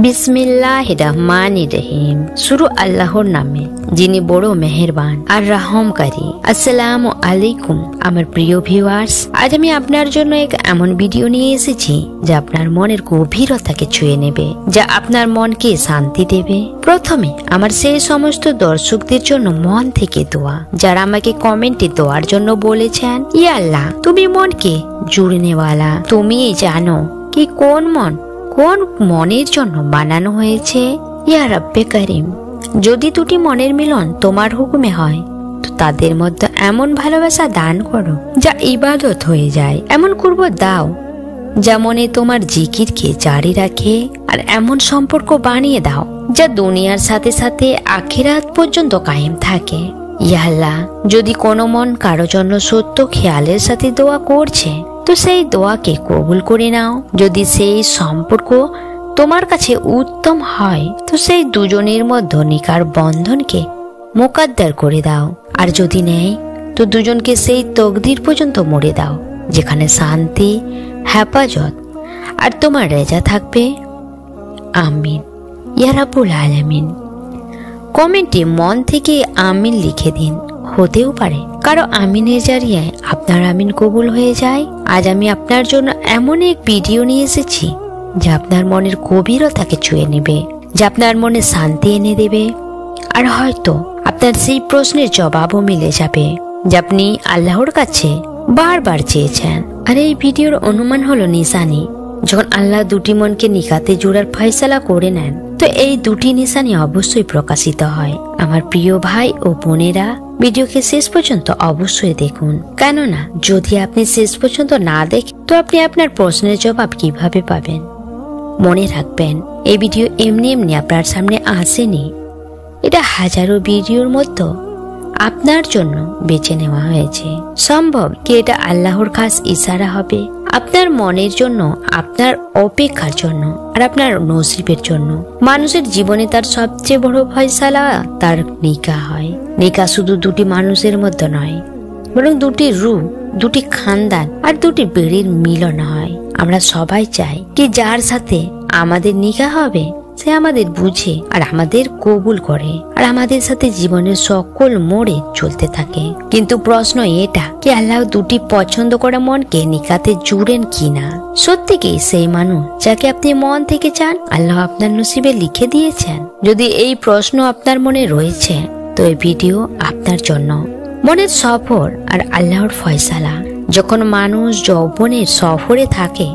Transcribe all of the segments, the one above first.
বিসমিল্লাহির রহমানির রহিম। শুরু আল্লাহর নামে, যিনি বড় মেহেরবান আর রহমকারী। আসসালামু আলাইকুম আমার প্রিয় ভিউয়ার্স। আজ আমি আপনার জন্য এক এমন ভিডিও নিয়ে এসেছি যা আপনার মনের গভীরতাকে ছুঁয়ে নেবে, যা আপনার মনকে শান্তি দেবে। প্রথমে আমার সেই সমস্ত দর্শকদের জন্য মন থেকে দোয়া, যারা আমাকে কমেন্টে দোয়ার জন্য বলেছেন, ইয়া আল্লাহ তুমি মনকে জুড়ে নেওয়ালা, তুমি জানো কি কোন মনের জন্য বানানো হয়েছে। ইয়া রব্বে করিম, যদি দুটি মনের মিলন তোমার হুকুমে হয় তো তাদের মধ্যে এমন ভালোবাসা দান করো যা ইবাদত হয়ে যায়। এমন করব দাও যা মনে তোমার জিকিরকে জারি রাখে, আর এমন সম্পর্ক বানিয়ে দাও যা দুনিয়ার সাথে সাথে আখিরাত পর্যন্ত কায়েম থাকে। ইয়া আল্লাহ, যদি কোনো মন কারো জন্য সত্য খেয়ালের সাথে দোয়া করছে তো সেই দোয়াকে কবুল করে নাও। যদি সেই সম্পর্ক তোমার কাছে উত্তম হয় তো সেই দুজনের মধ্যে নিকার বন্ধনকে মোকাদ্দার করে দাও, আর যদি নেই তো দুজনকে সেই তকদির পর্যন্ত মরে দাও যেখানে শান্তি, হেফাজত আর তোমার রেজা থাকবে। আমিন ইয়া রাব্বুল আলামিন। কমেন্টে মন থেকে আমিন লিখে দিন। হতেও পারে কারো আমিনের জারিয়ে আপনার আমিন কবুল হয়ে যায়। আজ আমি আপনার জন্য এমন এক ভিডিও নিয়ে এসেছি যা আপনার মনের গভীরতাকে ছুঁয়ে নেবে, যা আপনার মনে শান্তি এনে দেবে, আর হয়তো আপনার সেই প্রশ্নের জবাবও মিলে যাবে যা আপনি আল্লাহর কাছে বারবার চেয়েছেন। আর এই ভিডিওর অনুমান হলো নিশানি। যখন আল্লাহ দুটি মনকে নিকাতে জোড়ার ফয়সালা করে নেন তো এই দুটি নিশানি অবশ্যই প্রকাশিত হয়। আমার প্রিয় ভাই ও বোনেরা, ভিডিওকে শেষ পর্যন্ত অবশ্যই দেখুন, কেননা যদি আপনি শেষ পর্যন্ত না দেখেন তো আপনি আপনার প্রশ্নের জবাব কিভাবে পাবেন। মনে রাখবেন, এই ভিডিও এমনি এমনি আপনার সামনে আসেনি। এটা হাজারো ভিডিওর মধ্যে আপনার জন্য বেছে নেওয়া হয়েছে। সম্ভব কি এটা আল্লাহর খাস ইশারা হবে আপনার মনের জন্য, আপনার অপেক্ষার জন্য আর আপনার নসিবের জন্য। মানুষের জীবনে তার সবচেয়ে বড় ফয়সালা তার নিকাহ হয়। নিকাহ শুধু দুটি মানুষের মধ্যে নয়, বরং দুটি রূহ, দুটি খানদান আর দুটি বেড়ির মিলন হয়। আমরা সবাই চাই কি যার সাথে আমাদের নিকাহ হবে সে আমাদের বুঝে আর আমাদের কবুল করে আর আমাদের সাথে জীবনের সকল মোড়ে চলতে থাকে। কিন্তু প্রশ্ন এটা কি আল্লাহ দুটি পছন্দ করা মনকে নিকাতে জুড়েন কিনা? সত্যি কি সেই মানুষ যাকে আপনি মন থেকে চান আল্লাহ আপনার নসিবে লিখে দিয়েছেন? যদি এই প্রশ্ন আপনার মনে রয়েছে তো এই ভিডিও আপনার জন্য। মনের সফর আর আল্লাহর ফয়সালা। যখন মানুষ যৌবনের সফরে থাকে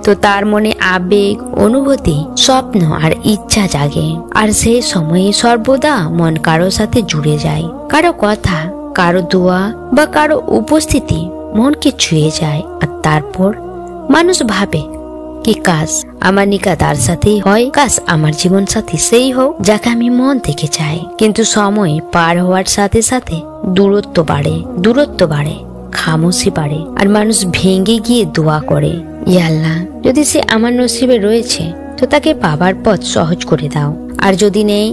তো তার মনে আবেগ, অনুভূতি, স্বপ্ন আর ইচ্ছা জাগে, আর সেই সময়ে সর্বদা মন কারো সাথে জুড়ে যায়। কারো কথা, কারো দোয়া বা কারো উপস্থিতি মনকে ছুঁয়ে যায়, আর তারপর মানুষ ভাবে কি কাশ আমার নিকাহ তার সাথেই হয়, কাশ আমার জীবন সাথী সেই হোক যাকে আমি মন থেকে চাই। কিন্তু সময় পার হওয়ার সাথে সাথে দূরত্ব বাড়ে, খামোশি বাড়ে, আর মানুষ ভেঙে গিয়ে দোয়া করে, ইয়া আল্লাহ যদি সে আমার নসিবে রয়েছে তো তাকে পাবার পথ সহজ করে দাও, আর যদি নেই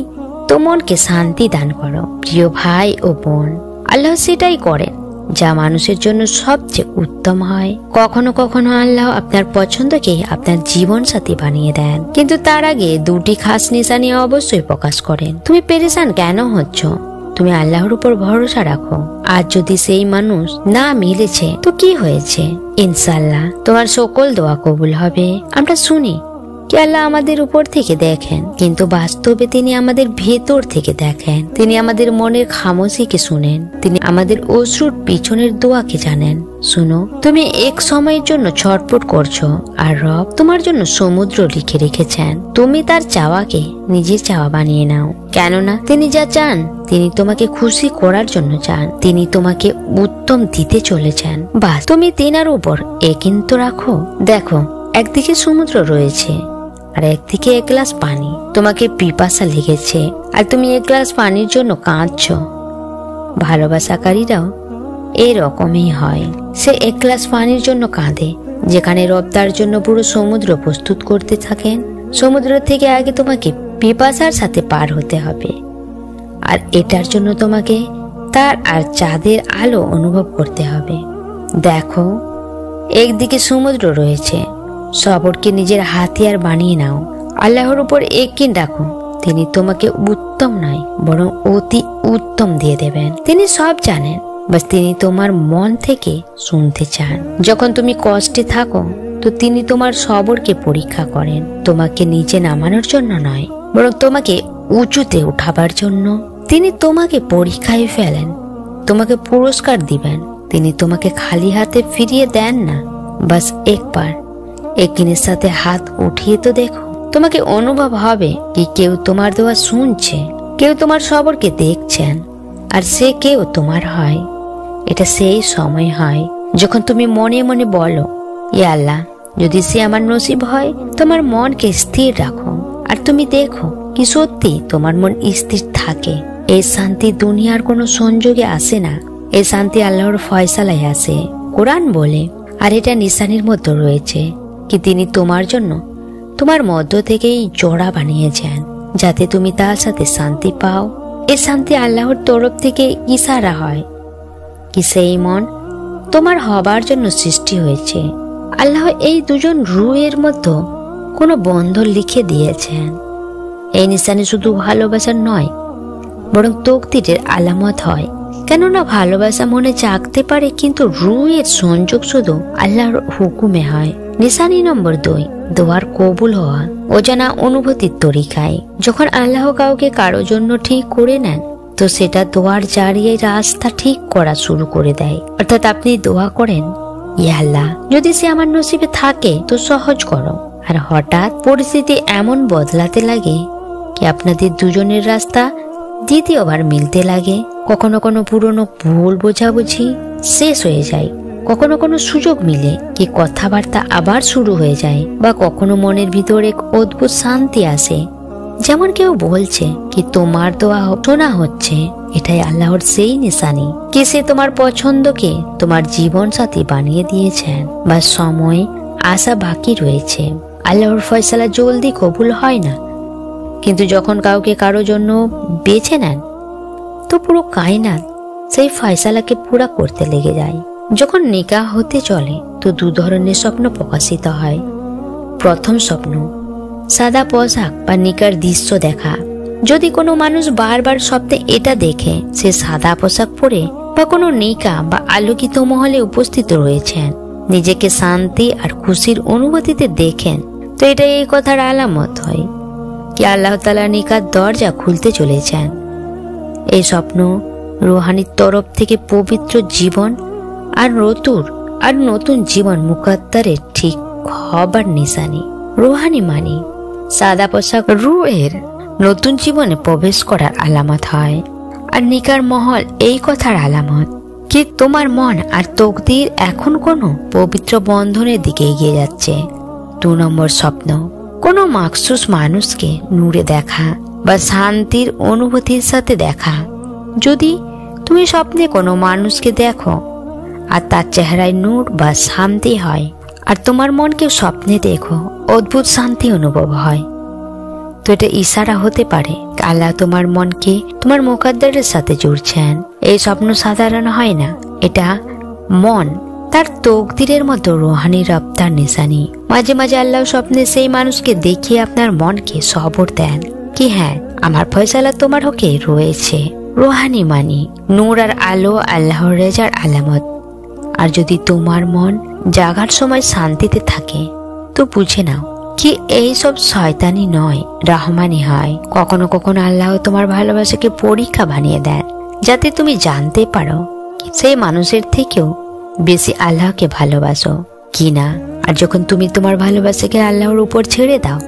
তো মনকে শান্তি দান করো। প্রিয় ভাই ও বোন, আল্লাহ সেটাই করেন যা মানুষের জন্য সবচেয়ে উত্তম হয়। কখনো কখনো আল্লাহ আপনার পছন্দকে আপনার জীবন সাথী বানিয়ে দেন, কিন্তু তার আগে দুটি খাস নিশানি অবশ্যই প্রকাশ করেন। তুমি পেরেশান কেন হচ্ছ? তুমি আল্লাহর উপর ভরসা রাখো। আর যদি সেই মানুষ না মিলেছে তো কি হয়েছে? ইনশাআল্লাহ তোমার সকল দোয়া কবুল হবে। আমরা শুনি কি আল্লাহ আমাদের উপর থেকে দেখেন, কিন্তু বাস্তবে তিনি আমাদের ভেতর থেকে দেখেন। তিনি আমাদের মনের খামোশিকে শুনেন, তিনি আমাদের অশ্রুর পিছনের দোয়াকে জানেন। শুনো, তুমি এক সময়ের জন্য ছটফট করছো আর রব তোমার জন্য সমুদ্র লিখে রেখেছেন। তুমি তার চাওয়াকে নিজের চাওয়া বানিয়ে নাও, কেননা তিনি যা চান তিনি তোমাকে খুশি করার জন্য চান। তিনি তোমাকে উত্তম দিতে চলেছেন। বাস তুমি তিনার উপর একিন্ত রাখো। দেখো, একদিকে সমুদ্র রয়েছে আর একদিকে এক গ্লাস পানি। তোমাকে পিপাসা লেগেছে আর তুমি এক গ্লাস পানির জন্য কাঁদছো। ভালোবাসাকারীরাও এরকমই হয়। সে এক গ্লাস পানির জন্য কাঁদে, যেখানে রব তার জন্য পুরো সমুদ্র প্রস্তুত করতে থাকেন। সমুদ্র থেকে আগে তোমাকে পিপাসার সাথে পার হতে হবে, আর এটার জন্য তোমাকে তার আর চাঁদের আলো অনুভব করতে হবে। দেখো, একদিকে সমুদ্র রয়েছে, সবরকে নিজের হাতিয়ার বানিয়ে নাও আল্লাহর উপর ইয়াকিন রাখো, তিনি তোমাকে উত্তম নয় বরং অতি উত্তম দিয়ে দেবেন। তিনি সব জানেন, বাস তিনি তোমার মন থেকে শুনতে চান। যখন তুমি কষ্টে থাকো তো তিনি তোমার সবরকে পরীক্ষা করেন, তোমাকে নিচে নামানোর জন্য নয় বরং তোমাকে উঁচুতে উঠাবার জন্য। তিনি তোমাকে পরীক্ষায় ফেলেন, তোমাকে পুরস্কার দিবেন। তিনি তোমাকে খালি হাতে ফিরিয়ে দেন না। বাস একবার ইয়াকিনের সাথে হাত উঠিয়ে তো দেখো, তোমাকে অনুভব হবে কি কেউ তোমার দোয়া শুনছে, কেউ তোমার সবরকে দেখছেন, আর সে কেউ তোমার হয়। এটা সেই সময় হয় যখন তুমি মনে মনে বলো, ইয়া আল্লাহ, যদি সে আমার নসিব হয় তোমার মনকে স্থির রাখো। আর তুমি দেখো কি সত্যি তোমার মন স্থির থাকে। এই শান্তি দুনিয়ার কোনো সংযোগে আসে না, এই শান্তি আল্লাহর ফয়সালায় আসে। কোরআন বলে, আর এটা নিশানির মধ্যে রয়েছে কি তিনি তোমার জন্য তোমার মধ্য থেকেই জোড়া বানিয়েছেন, যাতে তুমি তার সাথে শান্তি পাও। এই শান্তি আল্লাহর তরফ থেকে ইশারা হয় কি সেই মন তোমার হবার জন্য সৃষ্টি হয়েছে। আল্লাহ এই দুজন রূহের মধ্যে কোনো বন্ধন লিখে দিয়েছেন। এই নিশানি শুধু ভালোবাসার নয় বরং তকদিরের আলামত হয়। কেননা ভালোবাসা মনে জাগতে পারে, কিন্তু রূহের সংযোগ শুধু আল্লাহর হুকুমে হয়। নিশানি নম্বর 2, দোয়ার কবুল হওয়া অজানা অনুভূতির তরিকায়। যখন আল্লাহ কাউকে কারো জন্য ঠিক করে নেন তো সেটা দোয়ার জারিয়ে রাস্তা ঠিক করা শুরু করে দেয়। অর্থাৎ আপনি দোয়া করেন, ইয়া আল্লাহ, যদি সে আমার নসিবে থাকে তো সহজ করো। আর হঠাৎ পরিস্থিতি এমন বদলাতে লাগে কি আপনাদের দুজনের রাস্তা দ্বিতীয়বার মিলতে লাগে। কখনো কোনো পুরনো ভুল বোঝাবুঝি শেষ হয়ে যায়, কখনো কোনো সুযোগ মিলে কি কথাবার্তা আবার শুরু হয়ে যায়, বা কখনো মনের ভিতর এক অদ্ভুত শান্তি আসে, যেমন কেউ বলছে কি তোমার দোয়া শোনা হচ্ছে। এটাই আল্লাহর সেই নিশানি কি সে তোমার পছন্দকে তোমার জীবন সাথী বানিয়ে দিয়েছেন, বা সময় আসা বাকি রয়েছে। আল্লাহর ফয়সালা জলদি কবুল হয় না, কিন্তু যখন কাউকে কারো জন্য বেছে নেন তো পুরো কায়নাত সেই ফয়সালাকে পুরা করতে লেগে যায়। যখন নিকাহ হতে চলে তো 2 ধরনের স্বপ্ন প্রকাশিত হয়। প্রথম স্বপ্ন, সাদা পোশাক বা নিকার দৃশ্য দেখা। যদি কোনো মানুষ বারবার স্বপ্নে এটা দেখে সে সাদা পোশাক পরে বা কোনো নিকা বা আলোকিত মহলে উপস্থিত রয়েছেন, নিজেকে শান্তি আর খুশির অনুভূতিতে দেখেন, তো এটা এই কথার আলামত হয় কি আল্লাহ তাআলা নিকার দরজা খুলতে চলেছেন। এই স্বপ্ন রুহানির তরফ থেকে পবিত্র জীবন আর নতুন জীবন মুকাদ্দারের ঠিক হবার নিশানি। রুহানি মানি সাদা পোশাক রুহের নতুন জীবনে প্রবেশ করার আলামত হয়, আর নিকার মহল এই কথার আলামত কি তোমার মন আর তকদির এখন কোনো পবিত্র বন্ধনের দিকে এগিয়ে যাচ্ছে। 2 নম্বর স্বপ্ন, কোনো মাখসুস মানুষকে নূরে দেখা বা শান্তির অনুভূতির সাথে দেখা। যদি তুমি স্বপ্নে কোনো মানুষকে দেখো আর তার চেহারায় নূর বা শান্তি হয়, আর তোমার মনকে স্বপ্নে দেখো অদ্ভুত শান্তি অনুভব হয়, তো এটা ইশারা হতে পারে আল্লাহ তোমার মনকে তোমার মুকাদ্দারের সাথে জুড়ছেন। এই স্বপ্ন সাধারণ হয় না, এটা মন তার তকদিরের মতো রুহানি রপ্তার নিশানি। মাঝে মাঝে আল্লাহ স্বপ্নে সেই মানুষকে দেখিয়ে আপনার মনকে সবর দেন কি হ্যাঁ, আমার ফয়সালা তোমার হকে রয়েছে। রুহানি মানি নূর আর আলো আল্লাহর রেজার আলামত। আর যদি তোমার মন জাগার সময় শান্তিতে থাকে তো বুঝে নাও কি এই সব শয়তানি নয়, রহমানি হয়। কখনো কখনো আল্লাহ তোমার ভালোবাসাকে পরীক্ষা বানিয়ে দেন, যাতে তুমি জানতে পারো সেই মানুষের থেকেও বেশি আল্লাহকে ভালোবাসো কিনা। আর যখন তুমি তোমার ভালোবাসাকে আল্লাহর উপর ছেড়ে দাও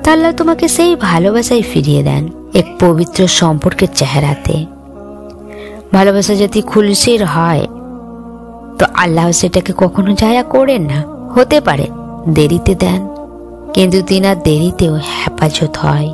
তা আল্লাহ তোমাকে সেই ভালোবাসায় ফিরিয়ে দেন এক পবিত্র সম্পর্কের চেহারাতে। ভালোবাসা যদি খুলসির হয় তো আল্লাহ সেটাকে কখনো জায়া করেন না। হতে পারে দেরিতে দেন, কিন্তু তিনার দেরিতেও হেফাজত হয়।